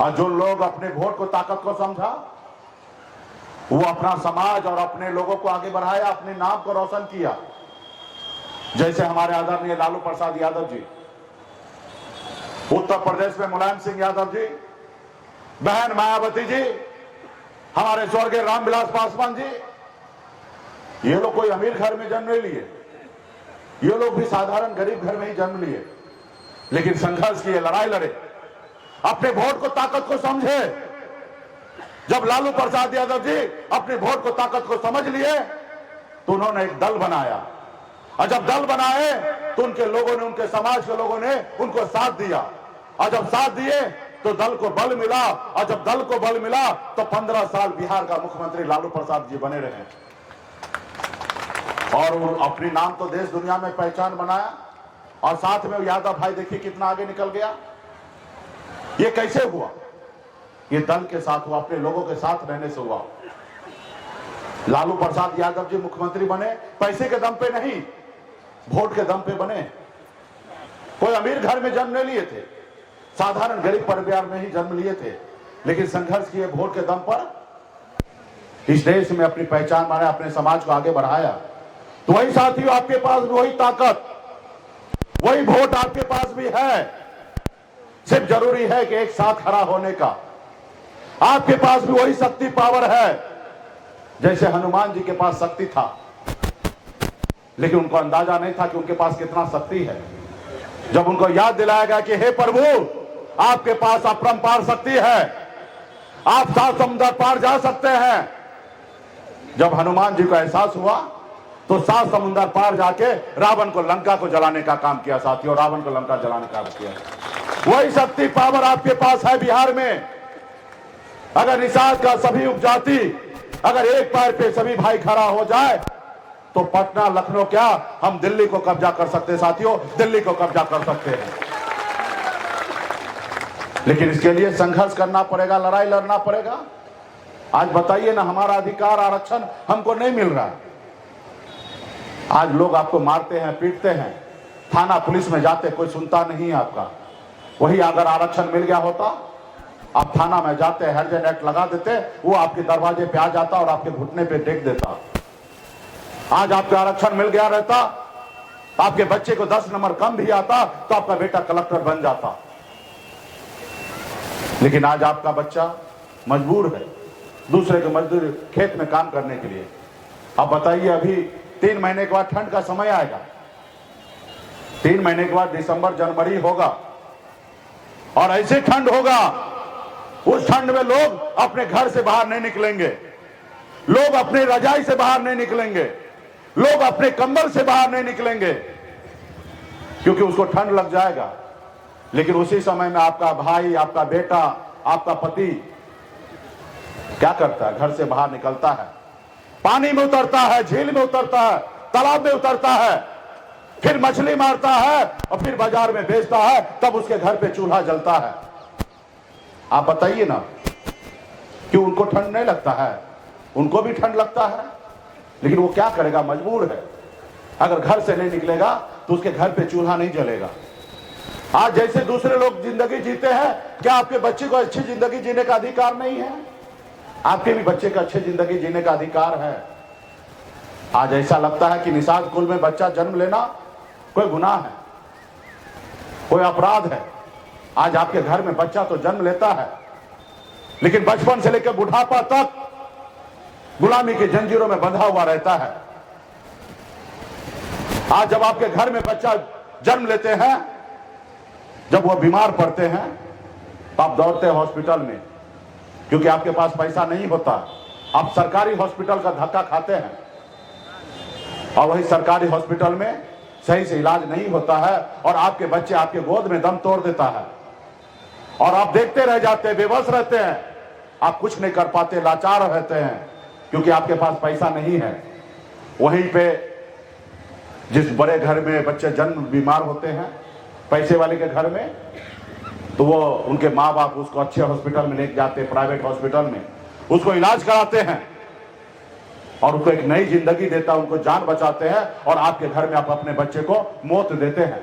और जो लोग अपने वोट को ताकत को समझा, वो अपना समाज और अपने लोगों को आगे बढ़ाया, अपने नाम को रोशन किया। जैसे हमारे आदरणीय लालू प्रसाद यादव जी, उत्तर प्रदेश में मुलायम सिंह यादव जी, बहन मायावती जी, हमारे स्वर्गीय रामविलास पासवान जी, ये लोग कोई अमीर घर में जन्म नहीं लिए, ये लोग भी साधारण गरीब घर में ही जन्म लिए, लेकिन संघर्ष किए, लड़ाई लड़े, अपने वोट को ताकत को समझे। जब लालू प्रसाद यादव जी अपने वोट को ताकत को समझ लिए तो उन्होंने एक दल बनाया, और जब दल बनाए तो उनके लोगों ने, उनके समाज के लोगों ने उनको साथ दिया, और जब साथ दिए तो दल को बल मिला, और जब दल को बल मिला तो 15 साल बिहार का मुख्यमंत्री लालू प्रसाद जी बने रहे, और अपनी नाम तो देश दुनिया में पहचान बनाया। और साथ में यादव भाई देखिए कितना आगे निकल गया। ये कैसे हुआ? ये दल के साथ हुआ, अपने लोगों के साथ रहने से हुआ। लालू प्रसाद यादव जी मुख्यमंत्री बने पैसे के दम पे नहीं, वोट के दम पे बने। कोई अमीर घर में जन्म नहीं लिए थे, साधारण गरीब परिवार में ही जन्म लिए थे, लेकिन संघर्ष किए, वोट के दम पर इस देश में अपनी पहचान बनाया, अपने समाज को आगे बढ़ाया। तो वही साथियों, आपके पास भी वही ताकत, वही वोट आपके पास भी है। सिर्फ जरूरी है कि एक साथ खड़ा होने का। आपके पास भी वही शक्ति पावर है जैसे हनुमान जी के पास शक्ति था, लेकिन उनको अंदाजा नहीं था कि उनके पास कितना शक्ति है। जब उनको याद दिलाया गया कि हे प्रभु, आपके पास अपरंपार शक्ति है, आप 7 समुद्र पार जा सकते हैं। जब हनुमान जी को एहसास हुआ तो 7 समुद्र पार जाके रावण को, लंका को जलाने का काम किया साथियों, रावण को लंका जलाने का काम किया। वही शक्ति पावर आपके पास है बिहार में। अगर निषाद का सभी उपजाति, अगर एक पैर पे सभी भाई खड़ा हो जाए तो पटना, लखनऊ, क्या हम दिल्ली को कब्जा कर सकते हैं साथियों, दिल्ली को कब्जा कर सकते हैं। लेकिन इसके लिए संघर्ष करना पड़ेगा, लड़ाई लड़ना पड़ेगा। आज बताइए ना, हमारा अधिकार, आरक्षण हमको नहीं मिल रहा। आज लोग आपको मारते हैं, पीटते हैं, थाना पुलिस में जाते, कोई सुनता नहीं है आपका। वही अगर आरक्षण मिल गया होता, आप थाना में जाते, हरिजन एक्ट लगा देते, वो आपके दरवाजे पे आ जाता और आपके घुटने पे टेक देता। आज आपका आरक्षण मिल गया रहता, आपके बच्चे को 10 नंबर कम भी आता तो आपका बेटा कलेक्टर बन जाता। लेकिन आज आपका बच्चा मजबूर है दूसरे के मजदूर खेत में काम करने के लिए। अब बताइए, अभी 3 महीने के बाद ठंड का समय आएगा, 3 महीने के बाद दिसंबर जनवरी होगा, और ऐसे ठंड होगा, उस ठंड में लोग अपने घर से बाहर नहीं निकलेंगे, लोग अपने रजाई से बाहर नहीं निकलेंगे, लोग अपने कंबल से बाहर नहीं निकलेंगे, क्योंकि उसको ठंड लग जाएगा। लेकिन उसी समय में आपका भाई, आपका बेटा, आपका पति क्या करता है? घर से बाहर निकलता है, पानी में उतरता है, झील में उतरता है, तालाब में उतरता है, फिर मछली मारता है और फिर बाजार में बेचता है, तब उसके घर पे चूल्हा जलता है। आप बताइए ना, कि उनको ठंड नहीं लगता है? उनको भी ठंड लगता है, लेकिन वो क्या करेगा? मजबूर है। अगर घर से नहीं निकलेगा तो उसके घर पे चूल्हा नहीं जलेगा। आज जैसे दूसरे लोग जिंदगी जीते हैं, क्या आपके बच्चे को अच्छी जिंदगी जीने का अधिकार नहीं है? आपके भी बच्चे को अच्छी जिंदगी जीने का अधिकार है। आज ऐसा लगता है कि निषाद कुल में बच्चा जन्म लेना कोई गुनाह है, कोई अपराध है। आज आपके घर में बच्चा तो जन्म लेता है, लेकिन बचपन से लेकर बुढ़ापा तक गुलामी की जंजीरों में बंधा हुआ रहता है। आज जब आपके घर में बच्चा जन्म लेते हैं, जब वो बीमार पड़ते हैं तो आप दौड़ते हैं हॉस्पिटल में, क्योंकि आपके पास पैसा नहीं होता। आप सरकारी हॉस्पिटल का धक्का खाते हैं, और वही सरकारी हॉस्पिटल में सही से इलाज नहीं होता है, और आपके बच्चे आपके गोद में दम तोड़ देता है, और आप देखते रह जाते हैं, बेबस रहते हैं, आप कुछ नहीं कर पाते, लाचार रहते हैं, क्योंकि आपके पास पैसा नहीं है। वहीं पे जिस बड़े घर में बच्चे जन्म बीमार होते हैं, पैसे वाले के घर में, तो वो उनके माँ बाप उसको अच्छे हॉस्पिटल में लेके जाते हैं, प्राइवेट हॉस्पिटल में उसको इलाज कराते हैं, और उसको एक नई जिंदगी देता है, उनको जान बचाते हैं, और आपके घर में आप अपने बच्चे को मौत देते हैं।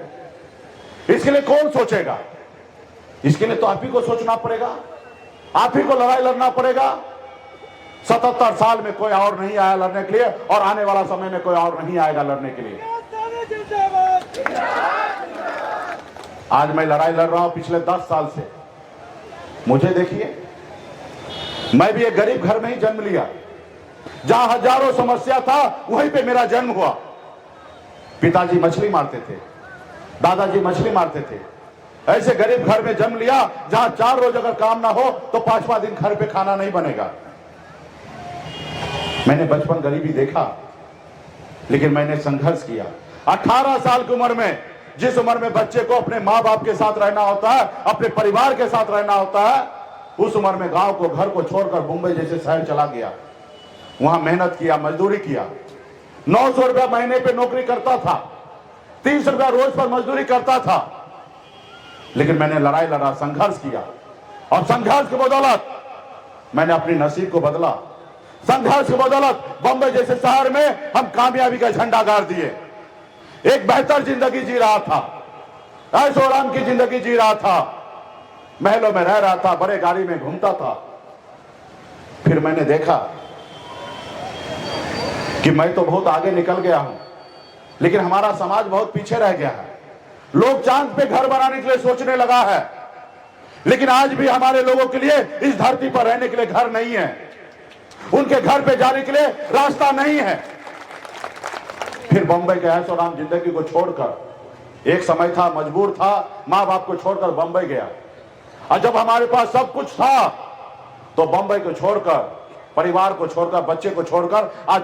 इसके लिए कौन सोचेगा? इसके लिए तो आप ही को सोचना पड़ेगा। आप ही को लड़ाई लड़ना पड़ेगा। 77 साल में कोई और नहीं आया लड़ने के लिए, और आने वाला समय में कोई और नहीं आएगा लड़ने के लिए। आज मैं लड़ाई लड़ रहा हूं पिछले 10 साल से। मुझे देखिए, मैं भी एक गरीब घर में ही जन्म लिया, जहां हजारों समस्या था, वहीं पे मेरा जन्म हुआ। पिताजी मछली मारते थे, दादाजी मछली मारते थे। ऐसे गरीब घर में जन्म लिया जहां 4 रोज अगर काम ना हो तो 5वां दिन घर पे खाना नहीं बनेगा। मैंने बचपन गरीबी देखा, लेकिन मैंने संघर्ष किया। 18 साल की उम्र में, जिस उम्र में बच्चे को अपने माँ बाप के साथ रहना होता है, अपने परिवार के साथ रहना होता है, उस उम्र में गांव को, घर को छोड़कर मुंबई जैसे शहर चला गया। वहां मेहनत किया, मजदूरी किया। 900 रुपया महीने पे नौकरी करता था, 30 रुपया रोज पर मजदूरी करता था। लेकिन मैंने लड़ाई लड़ा, संघर्ष किया, और संघर्ष की बदौलत मैंने अपनी नसीब को बदला। संघर्ष की बदौलत बंबई जैसे शहर में हम कामयाबी का झंडा गाड़ दिए। एक बेहतर जिंदगी जी रहा था, ऐशो आराम की जिंदगी जी रहा था, महलों में रह रहा था, बड़े गाड़ी में घूमता था। फिर मैंने देखा कि मैं तो बहुत आगे निकल गया हूं, लेकिन हमारा समाज बहुत पीछे रह गया है। लोग चांद पे घर बनाने के लिए सोचने लगा है, लेकिन आज भी हमारे लोगों के लिए इस धरती पर रहने के लिए घर नहीं है, उनके घर पे जाने के लिए रास्ता नहीं है। फिर बंबई के ऐशो आराम जिंदगी को छोड़कर, एक समय था मजबूर था, मां बाप को छोड़कर बंबई गया। और जब हमारे पास सब कुछ था तो बंबई को छोड़कर, परिवार को छोड़कर, बच्चे को छोड़कर आज